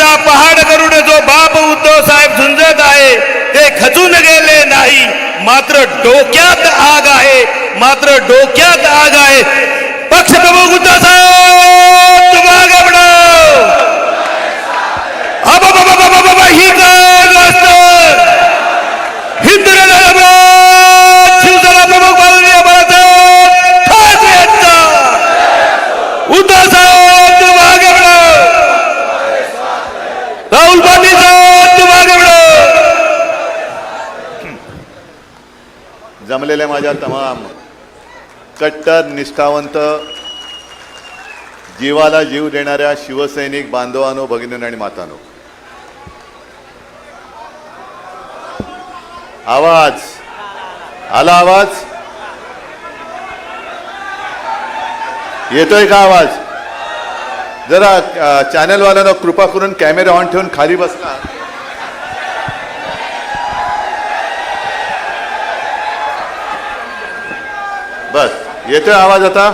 असा पहाड करून जो बाप उद्धव साहेब झुंजत आहे ते खचून गेले नाही, मात्र डोक्यात आग आहे, मात्र डोक्यात आग आहे. पक्षप्रमुख उद्धव साहेब तुम आगे बढ़ो. ही काय गोष्ट हिंद शिवसेना प्रमुख माननीय बाळासाहेब ठाकरे यांचा. उद्धव साहेब तुम आगे बढ़ो. राहुल गांधी साहेब तुम आगे बढ़ो. जमलेल्या माझ्या तमाम कट्टर निष्ठावंत जीवाला जीव देणाऱ्या शिवसैनिक बांधवांनो, भगिनींनो आणि मातांनो, आवाज आला? आवाज येतोय का? आवाज जरा चॅनलवाल्यांना कृपा करून कॅमेरा ऑन ठेवून खाली बसला. बस येतोय आवाज आता?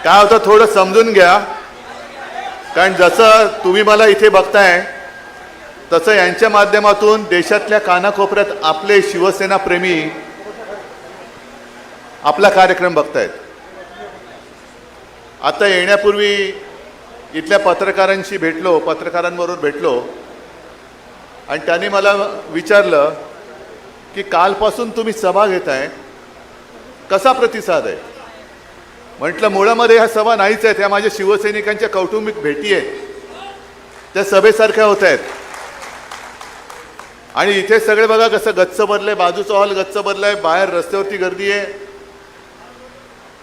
काय होतं थोडं समजून घ्या, कारण जसं तुम्ही मला इथे बघताय तसं यांच्या माध्यमातून देशातल्या कानाकोपऱ्यात आपले शिवसेना प्रेमी आपला कार्यक्रम बघतायत. आता येण्यापूर्वी इथल्या पत्रकारांबरोबर भेटलो आणि त्यांनी मला विचारलं की कालपासून तुम्ही सभा घेताय, कसा प्रतिसाद आहे? म्हटलं मुळामध्ये ह्या सभा नाहीच आहेत, ह्या माझ्या शिवसैनिकांच्या कौटुंबिक भेटी आहेत, त्या सभेसारख्या होत आहेत. आणि इथे सगळे बघा कसं गच्च भरलंय, बाजूचा हॉल गच्च भरलाय, बाहेर रस्त्यावरती गर्दी आहे.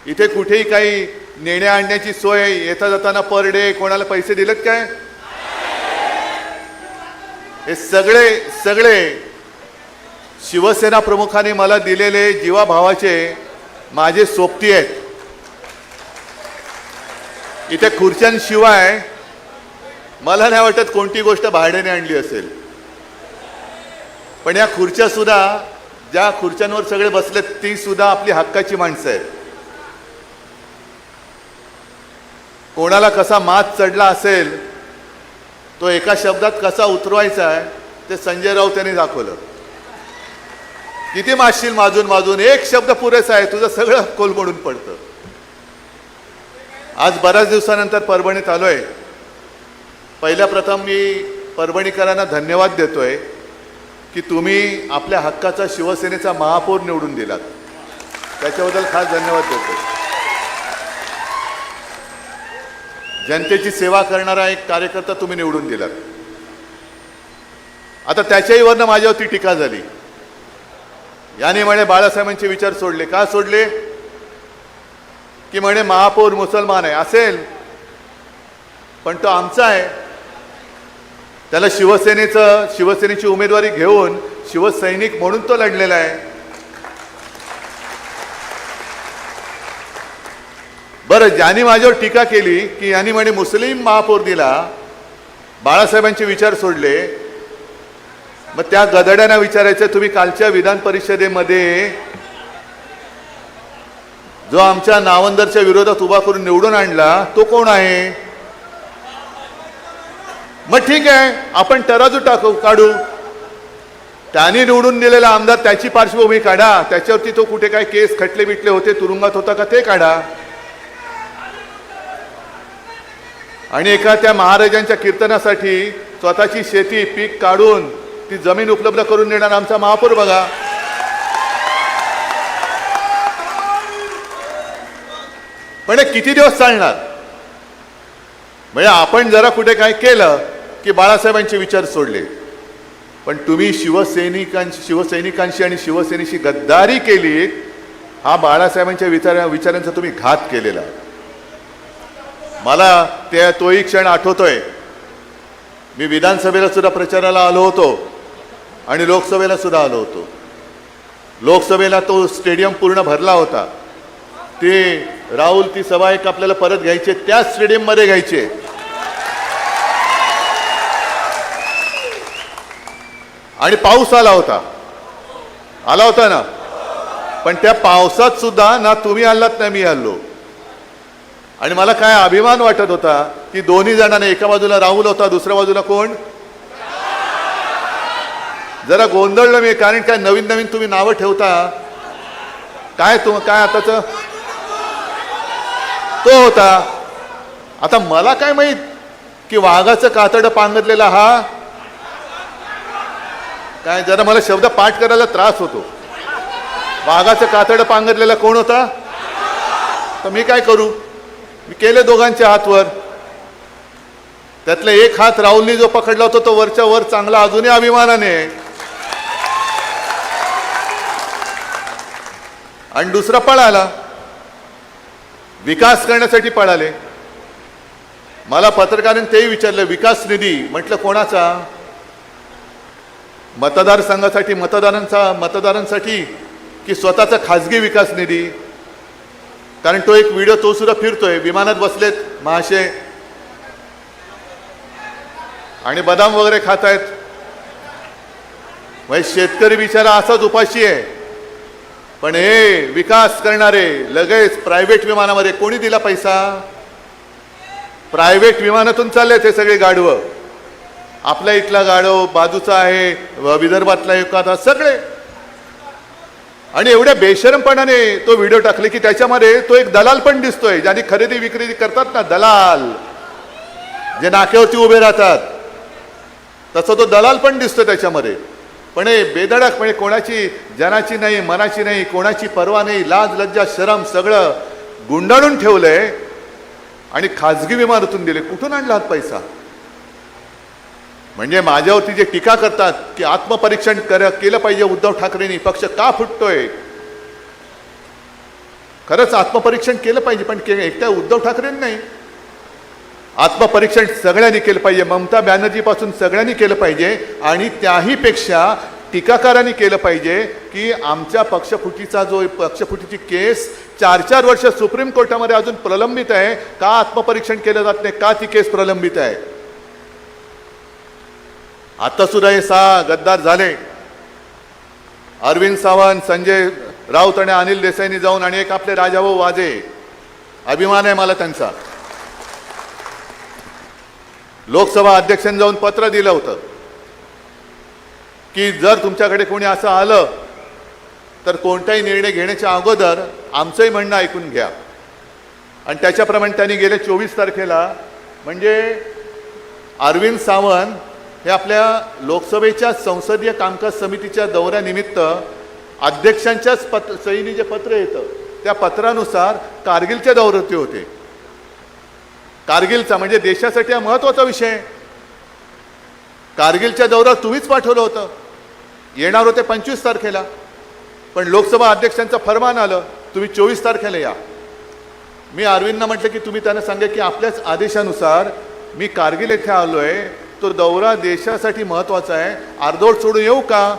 इथे कुठेही काही नेण्या आणण्याची सोय, येता जाताना पर डे कोणाला पैसे दिलेत काय? हे सगळे शिवसेना प्रमुखांनी मला दिलेले जीवाभावाचे माझे सोबती आहेत. इथे खुर्च्यांशिवाय मला नाही वाटत कोणती गोष्ट भाड्याने आणली असेल. पण या खुर्च्या सुद्धा, ज्या खुर्च्यांवर सगळे बसलेत ती सुद्धा आपली हक्काची माणसं आहेत. कोणाला कसा मात चढला असेल तो एका शब्दात कसा उतरवायचा आहे ते संजय राऊत यांनी दाखवलं. किती मारशील माजून एक शब्द पुरेसा आहे, तुझं सगळं कोलमडून पडतं. आज बऱ्याच दिवसानंतर परभणीत आलोय. पहिल्या प्रथम मी परभणीकरांना धन्यवाद देतोय की तुम्ही आपल्या हक्काचा शिवसेनेचा महापौर निवडून दिलात, त्याच्याबद्दल खास धन्यवाद देतोय. जनतेची सेवा करणारा एक कार्यकर्ता तुम्ही निवडून दिलात. आता त्याच्याही वरनं माझ्यावरती टीका झाली. याने म्हणे बाळासाहेबांचे विचार सोडले. का सोडले? की म्हणे महापौर मुसलमान आहे. असेल, पण तो आमचा आहे. त्याला शिवसेनेची उमेदवारी घेऊन शिवसैनिक म्हणून तो लढलेला आहे. बरं, ज्यांनी माझ्यावर टीका केली की यांनी म्हणे मुस्लिम महापौर दिला, बाळासाहेबांचे विचार सोडले, मग त्या गदड्यांना विचारायचं, तुम्ही कालच्या विधान परिषदेमध्ये जो आमच्या नावंदरच्या विरोधात उभा करून निवडून आणला तो कोण आहे? मग ठीक आहे, आपण तराजू काढू. त्यांनी निवडून दिलेला आमदार, त्याची पार्श्वभूमी काढा, त्याच्यावरती तो कुठे काय केस खटले बिटले होते, तुरुंगात होता का ते काढा. आणि एका त्या महाराजांच्या कीर्तनासाठी स्वतःची शेती पीक काढून ती जमीन उपलब्ध करून देणार आमचा महापौर बघा. पण किती दिवस चालणार? म्हणजे आपण जरा कुठे काय केलं की बाळासाहेबांचे विचार सोडले, पण तुम्ही शिवसैनिकांशी आणि शिवसेनेशी गद्दारी केली. हा बाळासाहेबांच्या विचारांचा तुम्ही घात केलेला. मला तोही क्षण आठवतोय. मी विधानसभेला सुद्धा प्रचाराला आलो होतो आणि लोकसभेला सुद्धा आलो होतो. लोकसभेला तो स्टेडियम पूर्ण भरला होता. ते राहुल ती सभा एक आपल्याला परत घ्यायची, त्याच स्टेडियम मध्ये घ्यायचे. आणि पाऊस आला होता ना, पण त्या पावसात सुद्धा ना तुम्ही आलात ना मी आलो. आणि मला काय अभिमान वाटत होता की दोन्ही जणांना, एका बाजूला राहुल होता, दुसऱ्या बाजूला कोण? जरा गोंधळलं मी, कारण काय नवीन नवीन तुम्ही नावं ठेवता. काय आताच तो होता. आता मला काय माहित की वाघाचं कातडं पांघरलेला हा काय, जरा मला शब्द पाठ करायला त्रास होतो. वाघाचं कातडं पांघरलेला कोण होता? तर मी काय करू, मी केले दोघांच्या हातवर. त्यातला एक हात राहुलनी जो पकडला होता तो वरच्या वर चांगला, अजूनही अभिमानाने. आणि दुसरा पळाला, विकास करण्यासाठी पळाले. मला पत्रकारांनी तेही विचारलं, विकास निधी म्हटलं कोणाचा? मतदारसंघासाठी, मतदारांसाठी की स्वतःचा खाजगी विकास निधी? कारण तो एक व्हिडिओ तो सुद्धा फिरतोय, विमानात बसलेत महाशय आणि बदाम वगैरे खात आहेत. म्हणजे शेतकरी बिचारा असाच उपाशी आहे. पण हे विकास करणारे लगेच प्रायव्हेट विमानामध्ये, कोणी दिला पैसा? प्रायव्हेट विमानातून चालले ते सगळे गाढवं. आपल्या इथला गाढव, बाजूचा आहे विदर्भातला एखादा, सगळे. आणि एवढ्या बेशरमपणाने तो व्हिडिओ टाकले की त्याच्यामध्ये तो एक दलाल पण दिसतोय, ज्यांनी खरेदी विक्री करतात ना, दलाल जे नाक्यावरती उभे राहतात, तसं तो दलाल पण दिसतोय त्याच्यामध्ये. पण हे बेधडक, म्हणजे कोणाची जनाची नाही, मनाची नाही, कोणाची पर्वा नाही, लाज लज्जा शरम सगळं गुंडाळून ठेवलंय आणि खाजगी विमानातून दिले. कुठून आणला हा पैसा? म्हणजे माझ्यावरती जे टीका करतात की आत्मपरीक्षण केलं पाहिजे उद्धव ठाकरेंनी, पक्ष का फुटतोय? खरंच आत्मपरीक्षण केलं पाहिजे, पण एकट्या उद्धव ठाकरेंनी नाही, आत्मपरीक्षण सगळ्यांनी केलं पाहिजे. ममता बॅनर्जीपासून सगळ्यांनी केलं पाहिजे. आणि त्याही पेक्षा टीकाकारांनी केलं पाहिजे की आमच्या पक्षफुटीची केस 4-4 वर्ष सुप्रीम कोर्टामध्ये अजून प्रलंबित आहे, का आत्मपरीक्षण केलं जात नाही, का ती केस प्रलंबित आहे? आता सुद्धा हे 6 गद्दार झाले, अरविंद सावंत, संजय राऊत आणि अनिल देसाईंनी जाऊन, आणि एक आपले राजाभाऊ वाजे, अभिमान आहे मला त्यांचा, लोकसभा अध्यक्षांनी जाऊन पत्र दिलं होतं की जर तुमच्याकडे कोणी असं आलं तर कोणताही निर्णय घेण्याच्या अगोदर आमचंही म्हणणं ऐकून घ्या. आणि त्याच्याप्रमाणे त्यांनी गेले 24 तारखेला, म्हणजे अरविंद सावंत हे आपल्या लोकसभेच्या संसदीय कामकाज समितीच्या दौऱ्यानिमित्त अध्यक्षांच्याच सहीने जे पत्र येतं त्या पत्रानुसार कारगिलच्या दौऱ्यावरती होते. कारगिलचा म्हणजे देशासाठी हा महत्त्वाचा विषय. कारगिलच्या दौऱ्यावर तुम्हीच पाठवलं होतं, येणार होते 25 तारखेला, पण लोकसभा अध्यक्षांचं फरमान आलं तुम्ही 24 तारखेला या. मी अरविंदना म्हटलं की तुम्ही त्यांना सांगा की आपल्याच आदेशानुसार मी कारगिल येथे आलोय, तो दौरा देशासाठी महत्त्वाचा आहे, अर्धवट सोडून येऊ का?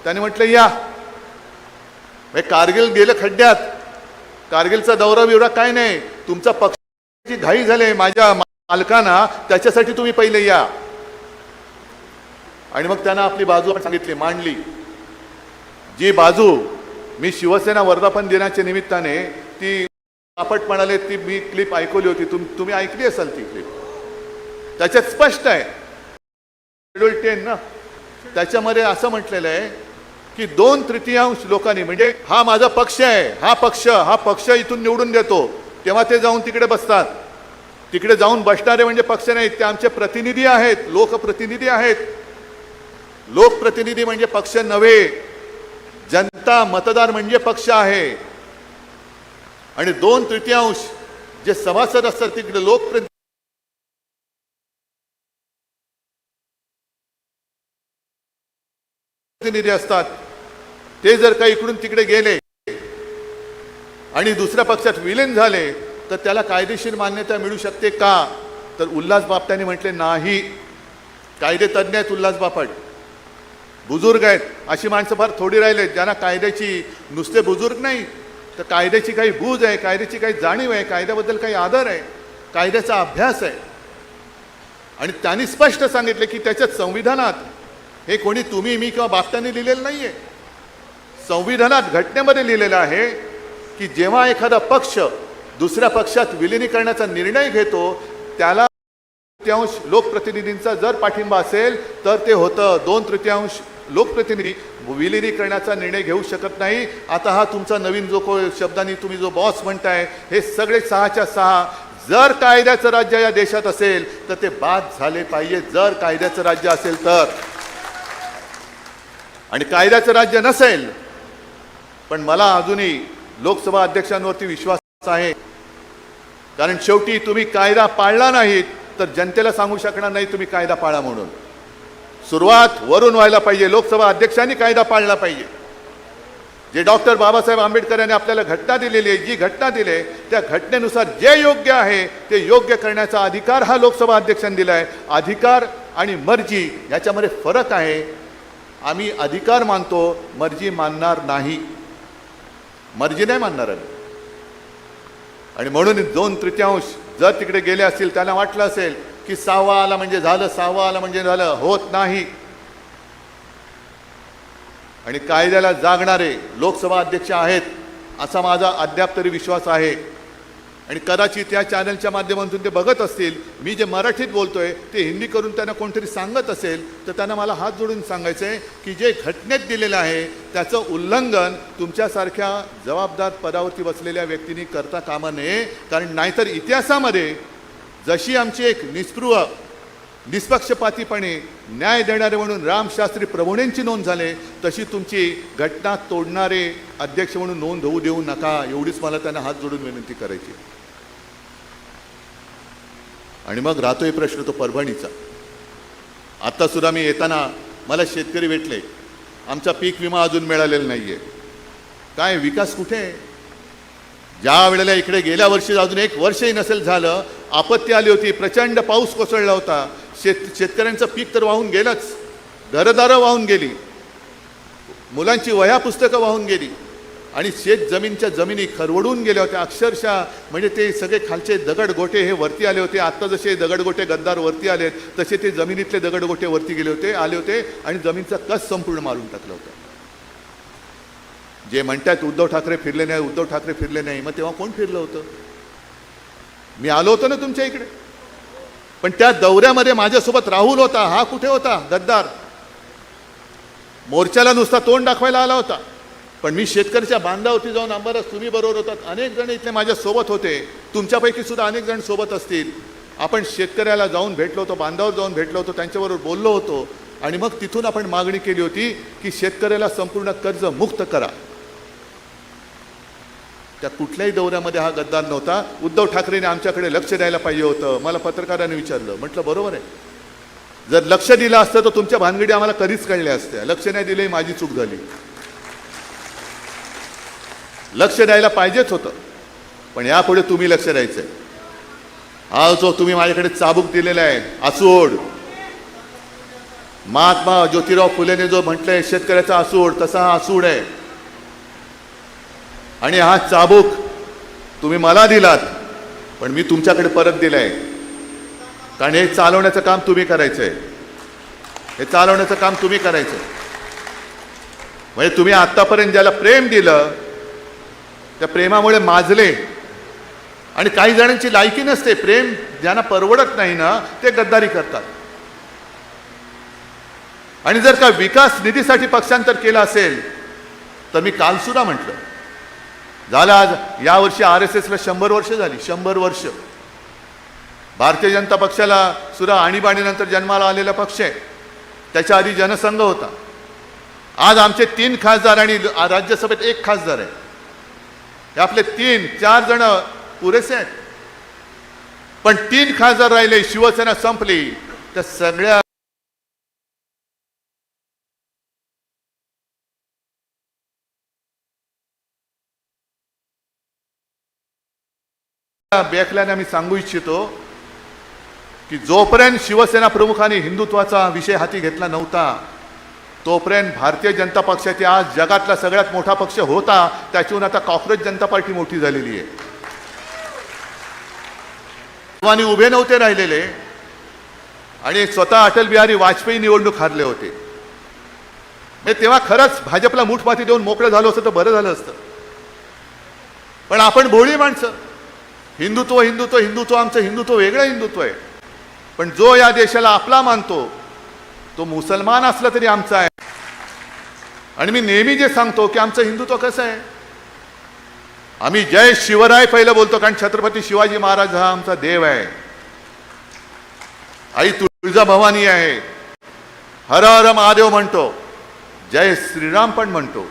त्याने म्हटलं या. कारगिल गेलं खड्ड्यात, कारगिलचा दौरा बिवरा काय नाही, तुमचा पक्षाची घाई झाली माझ्या मालकांना, त्याच्यासाठी तुम्ही पहिले या. आणि मग त्यांना आपली बाजू सांगितली, मांडली. जी बाजू मी शिवसेना वर्धापन दिनाच्या निमित्ताने ती आपट म्हणाले ती मी क्लिप ऐकवली होती, तुम्ही ऐकली असाल ती क्लिप. त्याच्यात स्पष्ट आहे शेड्यूल 10 ना, त्याच्यामध्ये असं म्हटलेलं आहे की 2/3 लोकांनी, म्हणजे हा माझा पक्ष आहे, हा पक्ष इथून निवडून देतो, तेव्हा ते जाऊन तिकडे बसतात. तिकडे जाऊन बसणारे म्हणजे पक्ष नाहीत, ते आमचे प्रतिनिधी आहेत, लोकप्रतिनिधी आहेत. लोकप्रतिनिधी म्हणजे पक्ष नव्हे, जनता मतदार म्हणजे पक्ष आहे. आणि 2/3 जे सभासद असतात तिकडे लोकप्रतिनिधी असतात, ते जर का इकडून तिकडे गेले आणि दुसऱ्या पक्षात विलीन झाले तर त्याला कायदेशीर मान्यता मिळू शकते का? तर उल्हास बापटांनी म्हटले नाही. कायदे तज्ज्ञ आहेत उल्हास बापट, बुजुर्ग आहेत. अशी माणसं फार थोडी राहिलेत ज्यांना कायद्याची, नुसते बुजुर्ग नाही तर कायद्याची काही बूज आहे, कायद्याची काही जाणीव आहे, कायद्याबद्दल काही आदर आहे, कायद्याचा अभ्यास आहे. आणि त्यांनी स्पष्ट सांगितले की त्याच्यात संविधानात हे कोणी तुम्ही मी किंवा बापटांनी लिहिलेलं नाहीये, संविधानात घटनेमध्ये लिहिलेलं आहे की जेव्हा एखादा पक्ष दुसऱ्या पक्षात विलिनीकरणाचा निर्णय घेतो त्याला तृतीयांश लोकप्रतिनिधींचा जर पाठिंबा असेल तर ते होतं. 2/3 लोकप्रतिनिधी विलिनीकरणाचा निर्णय घेऊ शकत नाही. आता हा तुमचा नवीन जो शब्दांनी तुम्ही जो बॉस म्हणताय, हे सगळे 6च्या 6 जर कायद्याचं राज्य या देशात असेल तर ते बाद झाले पाहिजे. जर कायद्याचं राज्य असेल तर. आणि कायद्याचं राज्य नसेल, पण मला अजूनही लोकसभा अध्यक्षांवरती विश्वास आहे. कारण शेवटी तुम्ही कायदा पाळला नाहीत तर जनतेला सांगू शकणार नाही तुम्ही कायदा पाळा म्हणून. सुरुवात वरून व्हायला पाहिजे. लोकसभा अध्यक्षांनी कायदा पाळला पाहिजे. जे डॉक्टर बाबासाहेब आंबेडकर यांनी आपल्याला घटना दिलेली आहे, जी घटना दिली त्या घटनेनुसार जे योग्य आहे ते योग्य करण्याचा अधिकार हा लोकसभा अध्यक्षांनी दिला आहे. अधिकार आणि मर्जी याच्यामध्ये फरक आहे. आम्ही अधिकार मानतो, मर्जी मानणार नाही. मर्जी नाही मानणार आम्ही. आणि म्हणून 2/3 जर तिकडे गेले असतील, त्यांना वाटलं असेल की 6वा आला म्हणजे झालं, 6वा आला म्हणजे झालं. होत नाही. आणि कायद्याला जागणारे लोकसभा अध्यक्ष आहेत असा माझा अद्याप तरी विश्वास आहे. आणि कदाचित या चॅनलच्या माध्यमातून ते बघत असतील. मी जे मराठीत बोलतोय ते हिंदी करून त्यांना कोणतरी सांगत असेल तर त्यांना मला हात जोडून सांगायचं आहे की जे घटनेत दिलेलं आहे त्याचं उल्लंघन तुमच्यासारख्या जबाबदार पदावरती बसलेल्या व्यक्तींनी करता कामा नये. कारण नाहीतर इतिहासामध्ये जशी आमची एक निस्पृह निष्पक्षपातीपणे न्याय देणारे म्हणून रामशास्त्री प्रभूणेंची नोंद झाले, तशी तुमची घटना तोडणारे अध्यक्ष म्हणून नोंद होऊ देऊ नका. एवढीच मला त्यांना हात जोडून विनंती करायची. आणि मग राहतोय प्रश्न तो परभणीचा. आता सुद्धा मी येताना मला शेतकरी भेटले. आमचा पीक विमा अजून मिळालेला नाहीये. काय विकास कुठे आहे? ज्या वेळेला इकडे गेल्या वर्षी अजून 1 वर्षही नसेल झालं, आपत्ती आली होती, प्रचंड पाऊस कोसळला होता, शेतकऱ्यांचं पीक तर वाहून गेलंच, घरदारं वाहून गेली, मुलांची वह्या पुस्तकं वाहून गेली आणि शेत जमीनच्या जमिनी खरवडून गेल्या होत्या अक्षरशः. म्हणजे ते सगळे खालचे दगडगोटे हे वरती आले होते. आत्ता जसे दगडगोटे गद्दार वरती आलेत तसे ते जमिनीतले दगडगोटे वरती गेले होते आणि जमीनचा कस संपूर्ण मारून टाकला होता. जे म्हणतात उद्धव ठाकरे फिरले नाही, उद्धव ठाकरे फिरले नाही, मग तेव्हा कोण फिरलं होतं? मी आलो होतो ना तुमच्या इकडे. पण त्या दौऱ्यामध्ये माझ्यासोबत राहुल होता. हा कुठे होता? गद्दार. मोर्चाला नुसता तोंड दाखवायला आला होता. पण मी शेतकऱ्याच्या बांधावरती जाऊन अंबादास तुम्ही बरोबर होतात, अनेक जण इथले माझ्या सोबत होते, तुमच्यापैकी सुद्धा अनेक जण सोबत असतील. आपण शेतकऱ्याला जाऊन भेटलो होतो, बांधावर जाऊन भेटलो होतो, त्यांच्याबरोबर बोललो होतो. आणि मग तिथून आपण मागणी केली होती की शेतकऱ्याला संपूर्ण कर्ज मुक्त करा. त्या कुठल्याही दौऱ्यामध्ये हा गद्दार नव्हता. उद्धव ठाकरेंनी आमच्याकडे लक्ष द्यायला पाहिजे होतं. मला पत्रकारांनी विचारलं, म्हटलं बरोबर आहे. जर लक्ष दिलं असतं तर तुमच्या भानगडी आम्हाला कधीच कळल्या असत्या. लक्ष नाही दिले, माझी चूक झाली. लक्ष द्यायला पाहिजेच होतं, पण यापुढे तुम्ही लक्ष द्यायचंय. हा जो तुम्ही माझ्याकडे चाबूक दिलेला आहे, आसूड, महात्मा ज्योतिराव फुलेने जो म्हटलंय शेतकऱ्याचा आसूड, तसा हा आसूड आहे. आणि हा चाबूक तुम्ही मला दिलात, पण मी तुमच्याकडे परत दिलाय. कारण हे चालवण्याचं काम तुम्ही करायचंय. हे चालवण्याचं काम तुम्ही करायचंय. म्हणजे तुम्ही आत्तापर्यंत ज्याला प्रेम दिलं त्या प्रेमामुळे माजले. आणि काही जणांची लायकी नसते. प्रेम ज्यांना परवडत नाही ना ते गद्दारी करतात. आणि जर का विकास निधीसाठी पक्षांतर केलं असेल तर मी काल सुद्धा म्हटलं, झालं आज यावर्षी RSSला 100 वर्ष झाली. 100 वर्ष. भारतीय जनता पक्षाला सुद्धा आणीबाणीनंतर जन्माला आलेला पक्ष आहे. त्याच्या आधी जनसंघ होता. आज आमचे 3 खासदार आणि राज्यसभेत 1 खासदार आहे. हे आपले 3-4 जण पुरेसे आहेत. पण 3 खासदार राहिले, शिवसेना संपली. त्या सगळ्या बेकल्याने आम्ही सांगू इच्छितो की जोपर्यंत शिवसेना प्रमुखांनी हिंदुत्वाचा विषय हाती घेतला नव्हता तोपर्यंत भारतीय जनता पक्षाची आज जगातला सगळ्यात मोठा पक्ष होता, त्याच्याहून आता कॉक्रोच जनता पार्टी मोठी झालेली आहे. आणि उभे नव्हते राहिलेले आणि स्वतः अटल बिहारी वाजपेयी निवडणूक हारले होते. तेव्हा खरंच भाजपला मूठमाती देऊन मोकळं झालं असतं तर बरं झालं असतं. पण आपण भोळी माणसं. हिंदुत्व हिंदुत्व हिंदुत्व, आमचं हिंदुत्व वेगळं हिंदुत्व आहे. पण जो या देशाला आपला मानतो तो मुसलमान असला तरी आमचा आहे. आणि मी नेहमी जे सांगतो की आमचं हिंदुत्व कसं आहे, आम्ही जय शिवराय पहिलं बोलतो, कारण छत्रपती शिवाजी महाराज हा आमचा देव आहे, आई तुळजाभवानी आहे, हर हर महादेव म्हणतो, जय श्रीराम पण म्हणतो.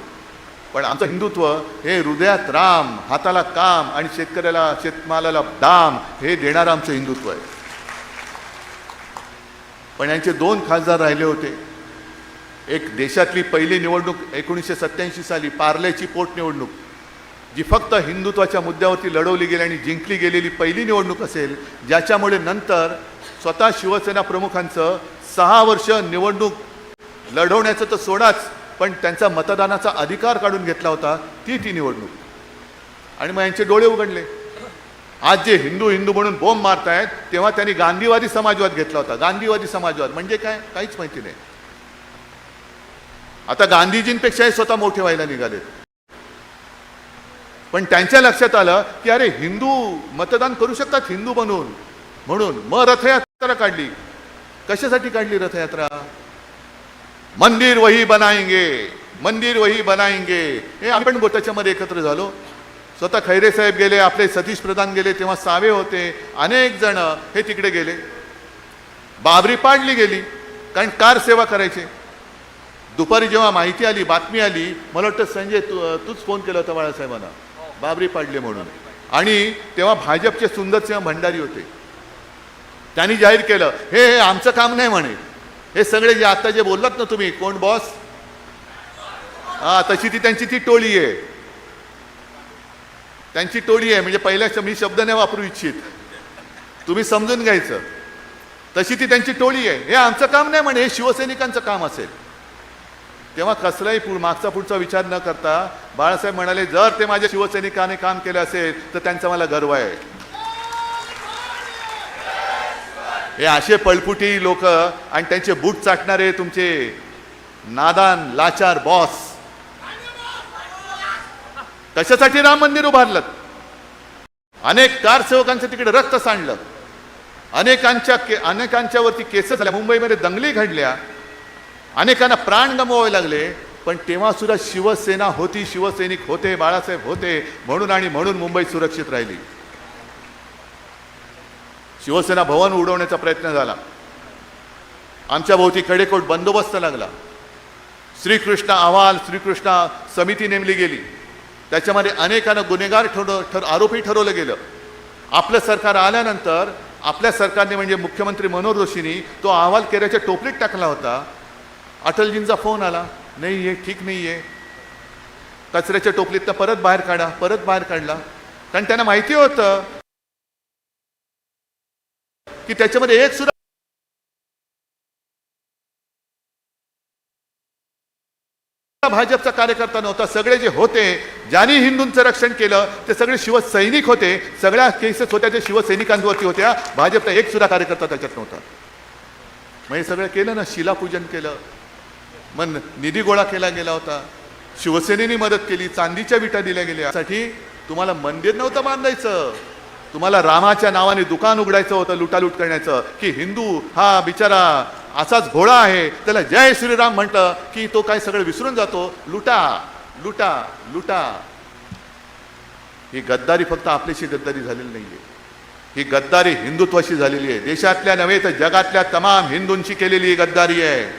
पण आमचं हिंदुत्व हे हृदयात राम, हाताला काम आणि शेतकऱ्याला शेतमालाला दाम हे देणारं आमचं हिंदुत्व आहे. पण यांचे 2 खासदार राहिले होते. एक देशातली पहिली निवडणूक 1987 साली पार्ल्याची पोटनिवडणूक, जी फक्त हिंदुत्वाच्या मुद्द्यावरती लढवली गेली आणि जिंकली गेलेली पहिली निवडणूक असेल, ज्याच्यामुळे नंतर स्वतः शिवसेना प्रमुखांचं 6 वर्ष निवडणूक लढवण्याचं तर सोडाच, पण त्यांचा मतदानाचा अधिकार काढून घेतला होता ती निवडणूक. आणि मग यांचे डोळे उघडले. आज जे हिंदू हिंदू म्हणून बोंब मारतायत, तेव्हा त्यांनी गांधीवादी समाजवाद घेतला होता. गांधीवादी समाजवाद म्हणजे काय, काहीच माहिती नाही. आता गांधीजींपेक्षाही स्वतः मोठे व्हायला निघालेत. पण त्यांच्या लक्षात आलं की अरे हिंदू मतदान करू शकतात हिंदू बनून, म्हणून मग रथयात्रा काढली. कशासाठी काढली रथयात्रा? मंदिर वही बनाएंगे, मंदिर वही बनाएंगे. हे आपण त्याच्यामध्ये एकत्र झालो. स्वतः खैरे साहेब गेले, आपले सतीश प्रधान गेले, तेव्हा सावे होते, अनेक जण हे तिकडे गेले. बाबरी पाडली गेली, कारण कार सेवा करायचे. दुपारी जेव्हा माहिती आली, बातमी आली, मला वाटतं संजय तूच फोन केला होता बाळासाहेबांना, बाबरी पाडली म्हणून. आणि तेव्हा भाजपचे सुंदरसिंह भंडारी होते. त्यांनी जाहीर केलं हे आमचं काम नाही म्हणे. हे सगळे जे आता जे बोललात ना तुम्ही, कोण बॉस, तशी त्यांची ती टोळी आहे, त्यांची टोळी आहे. म्हणजे पहिल्या मी शब्द नाही वापरू इच्छित, तुम्ही समजून घ्यायचं. तशी ती त्यांची टोळी आहे. हे आमचं काम नाही म्हणे, हे शिवसैनिकांचं काम असेल. तेव्हा कसलाही मागचा पुढचा विचार न करता बाळासाहेब म्हणाले, जर ते माझ्या शिवसैनिकाने काम केलं असेल तर त्यांचा मला गर्व आहे. हे असे पळपुटी लोक आणि त्यांचे बूट चाटणारे तुमचे नादान लाचार बॉस कशासाठी राम मंदिर उभारलं? अनेक कारसेवकांचं तिकडे रक्त सांडलं, अनेकांच्यावरती केसेस झाल्या, मुंबईमध्ये दंगली घडल्या, अनेकांना प्राण गमवावे लागले. पण तेव्हा सुद्धा शिवसेना होती, शिवसैनिक होते, बाळासाहेब होते, म्हणून मुंबई सुरक्षित राहिली. शिवसेना भवन उडवण्याचा प्रयत्न झाला, आमच्या भोवती कडेकोट बंदोबस्त लागला. श्रीकृष्ण अहवाल, श्रीकृष्ण समिती नेमली गेली, त्याच्यामध्ये अनेकांना गुन्हेगार आरोपी ठरवलं गेलं. आपलं सरकार आल्यानंतर आपल्या सरकारने म्हणजे मुख्यमंत्री मनोहर जोशींनी तो अहवाल केऱ्याच्या टोपलीत टाकला होता. अटलजींचा फोन आला, नाही हे ठीक नाही आहे, कचऱ्याच्या टोपलीतनं परत बाहेर काढा. परत बाहेर काढला, कारण त्यांना माहिती होतं की त्याच्यामध्ये एक सुद्धा भाजपचा कार्यकर्ता नव्हता. सगळे जे होते, ज्यांनी हिंदूंचं रक्षण केलं ते सगळे शिवसैनिक होते. सगळ्या केसेस होत्या ते शिवसैनिकांवरती होत्या. भाजपचा एक सुद्धा कार्यकर्ता त्याच्यात नव्हता. मग हे सगळं केलं ना, शिलापूजन केलं, मग निधी गोळा केला गेला होता, शिवसेनेने मदत केली, चांदीच्या विटा दिल्या गेल्या. यासाठी तुम्हाला मंदिर नव्हतं बांधायचं, तुम्हाला रामाच्या नावाने दुकान उघडायचं होतं लुटालूट करण्याचं. की हिंदू हा बिचारा असाच घोडा आहे, त्याला जय श्रीराम म्हटलं की तो काय सगळं विसरून जातो. लुटा लुटा लुटा. ही गद्दारी फक्त आपल्याशी गद्दारी झालेली नाहीये, ही गद्दारी हिंदुत्वाशी झालेली आहे. देशातल्या नव्हे तर जगातल्या तमाम हिंदूंची केलेली गद्दारी आहे.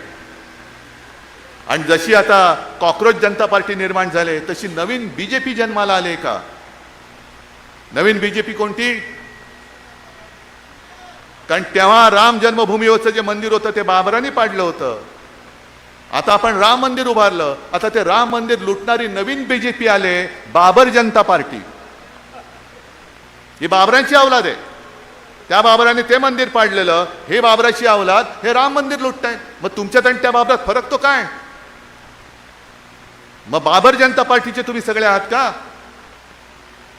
आणि जशी आता कॉक्रोच जनता पार्टी निर्माण झाले, तशी नवीन बीजेपी जन्माला आले का? नवीन बीजेपी कोणती? कारण तेव्हा राम जन्मभूमीवरचं जे मंदिर होतं ते बाबरांनी पाडलं होतं. आता आपण राम मंदिर उभारलं, आता ते राम मंदिर लुटणारी नवीन बीजेपी आले, बाबर जनता पार्टी. ही बाबरांची अवलाद आहे. त्या बाबराने ते मंदिर पाडलेलं, हे बाबराची अवलाद हे राम मंदिर लुटतायत. मग तुमच्यात आणि त्या बाबरात फरक तो काय? मग बाबर जनता पार्टीचे तुम्ही सगळे आहात का?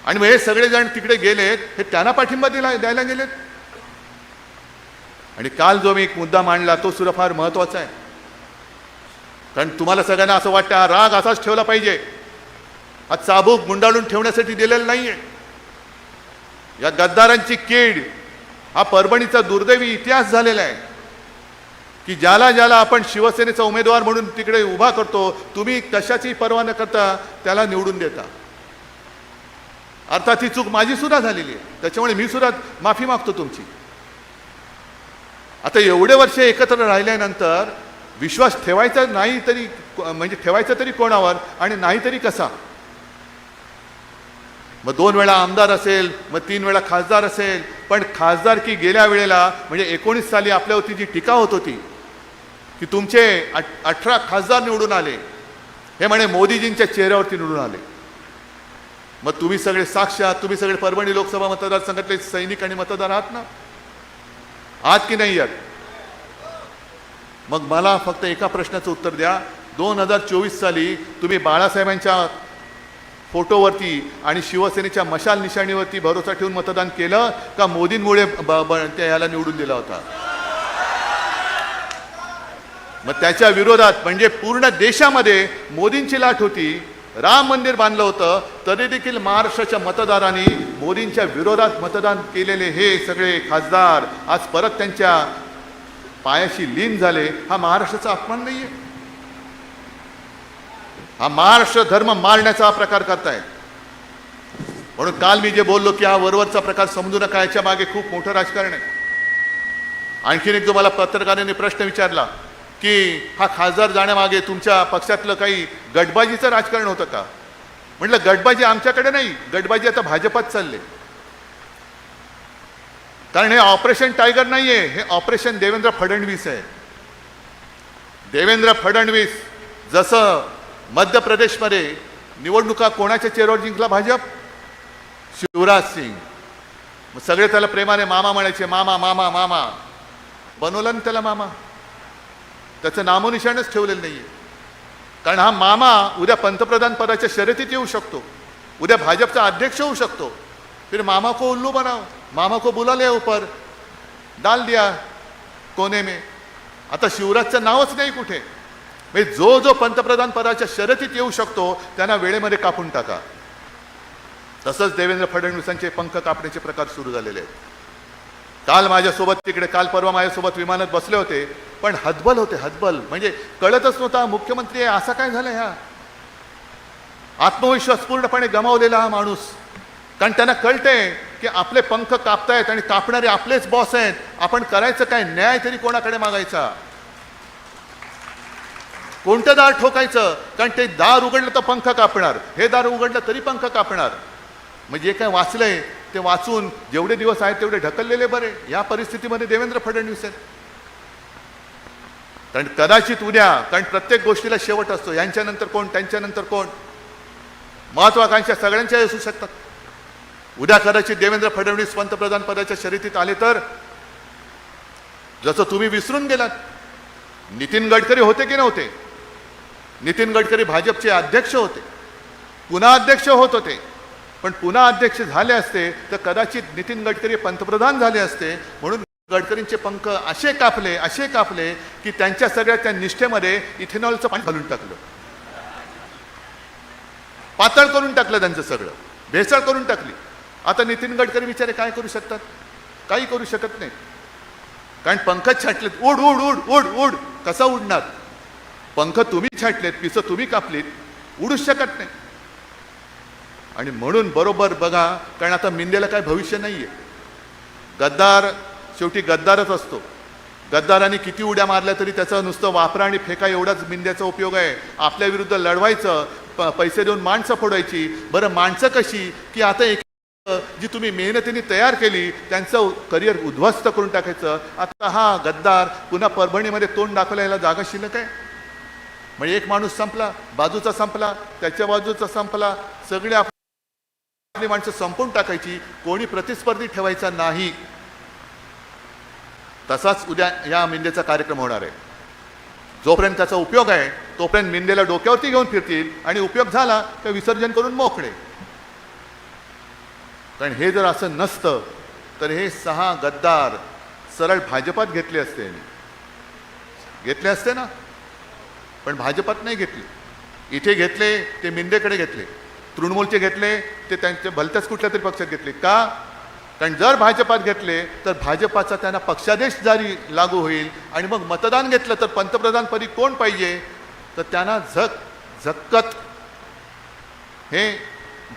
आणि मग हे सगळेजण तिकडे गेलेत, हे त्यांना पाठिंबा द्यायला गेलेत. आणि काल जो मी एक मुद्दा मांडला तो सुद्धा फार महत्वाचा आहे. कारण तुम्हाला सगळ्यांना असं वाटतं हा राग असाच ठेवला पाहिजे, हा चाबूक गुंडाळून ठेवण्यासाठी दिलेला नाहीये. या गद्दारांची कीड हा परभणीचा दुर्दैवी इतिहास झालेला आहे की ज्याला ज्याला आपण शिवसेनेचा उमेदवार म्हणून तिकडे उभा करतो, तुम्ही कशाची पर्वा न करता त्याला निवडून देता. अर्थात ही चूक माझी सुद्धा झालेली आहे, त्याच्यामुळे मी सुद्धा माफी मागतो तुमची. आता एवढे वर्ष एकत्र राहिल्यानंतर विश्वास ठेवायचा नाही तरी, म्हणजे ठेवायचा तरी कोणावर आणि नाही तरी कसा? मग 2 वेळा आमदार असेल, मग 3 वेळा खासदार असेल, पण खासदार की गेल्या वेळेला म्हणजे 19 साली आपल्यावरती जी टीका होत होती की तुमचे 18 खासदार निवडून आले, हे म्हणे मोदीजींच्या चेहऱ्यावरती निवडून आले. मग तुम्ही सगळे साक्ष आहात, तुम्ही सगळे परभणी लोकसभा मतदारसंघातले सैनिक आणि मतदार आहात ना, आहात की नाही आहात? मग मला फक्त एका प्रश्नाचं उत्तर द्या. 2024 साली तुम्ही बाळासाहेबांच्या फोटोवरती आणि शिवसेनेच्या मशाल निशाणीवरती भरोसा ठेवून मतदान केलं का मोदींमुळे याला निवडून दिला होता? मग त्याच्या विरोधात म्हणजे पूर्ण देशामध्ये मोदींची लाट होती, राम मंदिर बांधलं होतं, तरी देखील महाराष्ट्राच्या मतदारांनी मोदींच्या विरोधात मतदान केलेले हे सगळे खासदार आज परत त्यांच्या पायाशी लीन झाले. हा महाराष्ट्राचा अपमान नाहीये? हा महाराष्ट्र धर्म मारण्याचा प्रकार करताय. म्हणून काल मी जे बोललो की हा वरवरचा प्रकार समजू नका, याच्या मागे खूप मोठं राजकारण आहे. आणखीन एक तुम्हाला पत्रकारांनी प्रश्न विचारला की हा खासदार जाण्यामागे तुमच्या पक्षातलं काही गटबाजीचं राजकारण होतं का? म्हटलं गटबाजी आमच्याकडे नाही, गटबाजी आता भाजपात चालले. कारण हे ऑपरेशन टायगर नाहीये, हे ऑपरेशन देवेंद्र फडणवीस आहे. देवेंद्र फडणवीस जसं मध्य प्रदेशमध्ये निवडणुका कोणाच्या चेहऱ्यावर जिंकला? भाजप, शिवराज सिंग. मग सगळे त्याला प्रेमाने मामा म्हणायचे, मामा मामा मामा. बनवला ना त्याला मामा, त्याचं नामोनिशाणच ठेवलेलं नाहीये. कारण हा मामा उद्या पंतप्रधान पदाच्या शर्यतीत येऊ शकतो, उद्या भाजपचा अध्यक्ष होऊ शकतो. फिर मामा को उल्लू बनाओ, मामा को बुला लिया ऊपर, डाल दिया कोने में. आता शिवराजचं नावच नाही कुठे. म्हणजे जो जो पंतप्रधान पदाच्या शर्यतीत येऊ शकतो त्यांना वेळेमध्ये कापून टाका. तसंच देवेंद्र फडणवीसांचे पंख कापण्याचे प्रकार सुरू झालेले आहेत. काल माझ्यासोबत तिकडे, काल परवा माझ्यासोबत विमानात बसले होते, पण हतबल होते, हतबल. म्हणजे कळतच नव्हता मुख्यमंत्री आहे असं काय झालं. ह्या आत्मविश्वास पूर्णपणे गमावलेला हा माणूस. कारण त्यांना कळतंय की आपले पंख कापतायत आणि कापणारे आपलेच बॉस आहेत. आपण करायचं काय? न्याय तरी कोणाकडे मागायचा? कोणतं दार ठोकायचं? कारण ते दार उघडलं तर पंख कापणार, हे दार उघडलं तरी पंख कापणार. म्हणजे जे काय वाचलंय ते वाचून जेवढे दिवस आहेत तेवढे ढकललेले बरे. या परिस्थितीमध्ये देवेंद्र फडणवीस आहेत. कारण कदाचित उद्या, कारण प्रत्येक गोष्टीला शेवट असतो, यांच्यानंतर कोण, त्यांच्यानंतर कोण, महत्वाकांक्षा सगळ्यांच्या असू शकतात. उद्या कदाचित देवेंद्र फडणवीस पंतप्रधान पदाच्या शर्यतीत आले तर, जसं तुम्ही विसरून गेलात, नितीन गडकरी होते की नव्हते? नितीन गडकरी भाजपचे अध्यक्ष होते, पुन्हा अध्यक्ष होत होते. पण पुन्हा अध्यक्ष झाले असते तर कदाचित नितीन गडकरी पंतप्रधान झाले असते. म्हणून गडकरींचे पंख असे कापले, असे कापले की त्यांच्या सगळ्या त्या निष्ठेमध्ये इथेनॉलचं पाणी घालून टाकलं, पातळ करून टाकलं, त्यांचं सगळं भेसळ करून टाकली. आता नितीन गडकरी बिचारे काय करू शकतात? काही करू शकत नाही. कारण पंखच छाटलेत. उड उड उड उड उड. कसा उडणार? पंख तुम्ही छाटलेत, पिसं तुम्ही कापलीत, उडूच शकत नाही. आणि म्हणून बरोबर बघा, कारण आता मिंदेला काय भविष्य नाहीये. गद्दार शेवटी गद्दारच असतो. गद्दारांनी किती उड्या मारल्या तरी त्याचं नुसतं वापरा आणि फेका एवढाच मिंद्याचा उपयोग आहे. आपल्या विरुद्ध लढवायचं, पैसे देऊन माणसं फोडायची. बरं माणसं कशी की आता एक जी तुम्ही मेहनतीने तयार केली त्यांचं करिअर उद्ध्वस्त करून टाकायचं. आता हा गद्दार पुन्हा परभणीमध्ये तोंड दाखवला, याला जागा शिल्लक आहे? म्हणजे एक माणूस संपला, बाजूचा संपला, त्याच्या बाजूचा संपला, सगळे आपली माणसं संपवून टाकायची, कोणी प्रतिस्पर्धी ठेवायचा नाही. तसाच उद्या या मिंदेचा कार्यक्रम होणार आहे. जोपर्यंत त्याचा उपयोग आहे तोपर्यंत मिंदेला डोक्यावरती घेऊन फिरतील आणि उपयोग झाला तर विसर्जन करून मोकळे. कारण हे जर असं नसतं तर हे 6 गद्दार सरळ भाजपात घेतले असते, घेतले असते ना. पण भाजपात नाही घेतले. इथे घेतले ते मिंदेकडे घेतले, तृणमूलचे घेतले ते त्यांच्या भलत्याच कुठल्या तरी पक्षात घेतले. का? कारण जर भाजपात घेतले तर भाजपाचा त्यांना पक्षादेश जारी लागू होईल आणि मग मतदान घेतलं तर पंतप्रधानपदी कोण पाहिजे, तर त्यांना झक्कत हे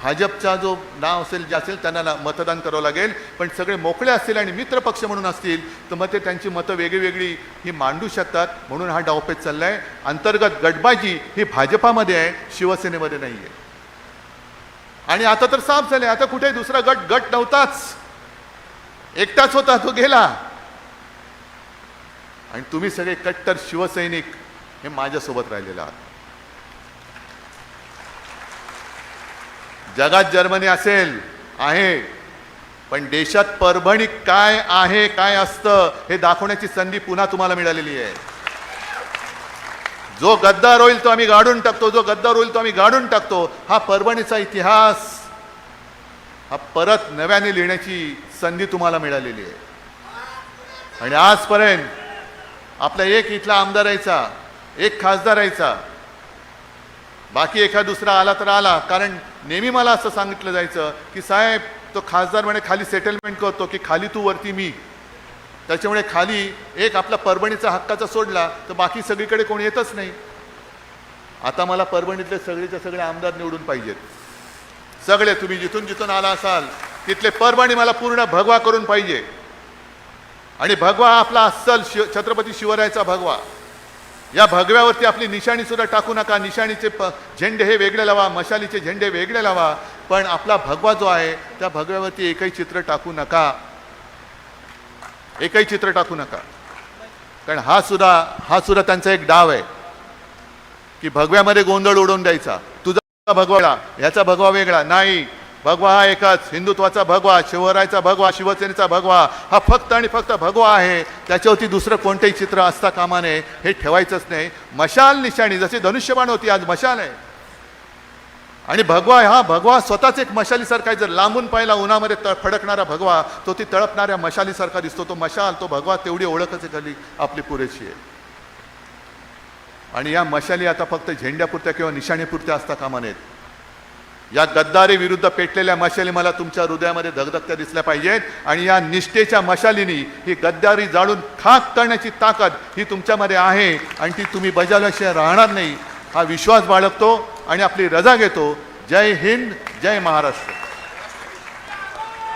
भाजपचा जो नाव असेल जे असेल त्यांना मतदान करावं लागेल. पण सगळे मोकळे असतील आणि मित्र पक्ष म्हणून असतील तर मग ते त्यांची मतं वेगळी वेगळी ही मांडू शकतात. म्हणून हा डावपेच चाललाय. अंतर्गत गटबाजी ही भाजपामध्ये आहे, शिवसेनेमध्ये नाही आहे. आणि आता तर साफ झाले, आता कुठे दुसरा गट नव्हताच, एकटाच होता, तो गेला. आणि तुम्ही सगळे कट्टर शिवसैनिक हे माझ्यासोबत राहिलेले आहात. जगात जर्मनी असेल आहे, पण देशात परभणी काय आहे, काय असतं हे दाखवण्याची संधी पुन्हा तुम्हाला मिळालेली आहे. जो गद्दार होईल तो आम्ही गाडून टाकतो, जो गद्दार होईल तो आम्ही गाडून टाकतो. हा परभणीचा इतिहास हा परत नव्याने लिहिण्याची संधी तुम्हाला मिळालेली आहे. आणि आजपर्यंत आपला एक इथला आमदार यायचा, एक खासदार यायचा, बाकी एखाद दुसरा आला तर आला. कारण नेहमी मला असं सांगितलं जायचं की साहेब तो खासदार म्हणे खाली सेटलमेंट करतो की खाली तू वरती मी, त्याच्यामुळे खाली एक आपला परभणीचा हक्काचा सोडला तर बाकी सगळीकडे कोणी येतच नाही. आता मला परभणीतले सगळेचे सगळे आमदार निवडून पाहिजेत. सगळे तुम्ही जिथून जिथून आला असाल तिथले परभणी मला पूर्ण भगवा करून पाहिजे. आणि भगवा हा आपला अस्सल छत्रपती शिवरायाचा भगवा. या भगव्यावरती आपली निशाणी सुद्धा टाकू नका. निशाणीचे झेंडे हे वेगळे लावा, मशालीचे झेंडे वेगळे लावा, पण आपला भगवा जो आहे त्या भगव्यावरती एकही चित्र टाकू नका, एकही चित्र टाकू नका. कारण हा सुद्धा त्यांचा एक डाव आहे की भगव्यामध्ये गोंधळ उडवून द्यायचा. तुझा भगवा वेगळा, ह्याचा भगवा वेगळा. नाही, भगवा हा एकच, हिंदुत्वाचा भगवा, शिवरायाचा भगवा, शिवसेनेचा भगवा हा फक्त आणि फक्त भगवा आहे. त्याच्यावरती दुसरं कोणतेही चित्र असता कामा नये, हे ठेवायचंच नाही. मशाल निशाणी जशी धनुष्यबाण होती, आज मशाल आहे. आणि भगवा हा भगवा स्वतःच एक मशालीसारखा आहे. जर लांबून पाहिला उन्हामध्ये फडकणारा भगवा तो ती तळपणाऱ्या मशालीसारखा दिसतो. तो मशाल, तो भगवा, तेवढी ओळखच खाली आपली पुरेशी आहे. आणि या मशाली आता फक्त झेंड्यापुरत्या किंवा निशाणीपुरत्या असता कामा नयेत. या गद्दारी विरुद्ध पेटलेल्या मशाली मला तुमच्या हृदयामध्ये धगधगत्या दिसल्या पाहिजेत. आणि या निष्ठेच्या मशालीनी ही गद्दारी जाळून खाक करण्याची ताकद ही तुमच्यामध्ये आहे आणि ती तुम्ही बजावल्याशिवाय राहणार नाही, हा विश्वास बाळगतो आणि आपली रजा घेतो. जय हिंद, जय महाराष्ट्र.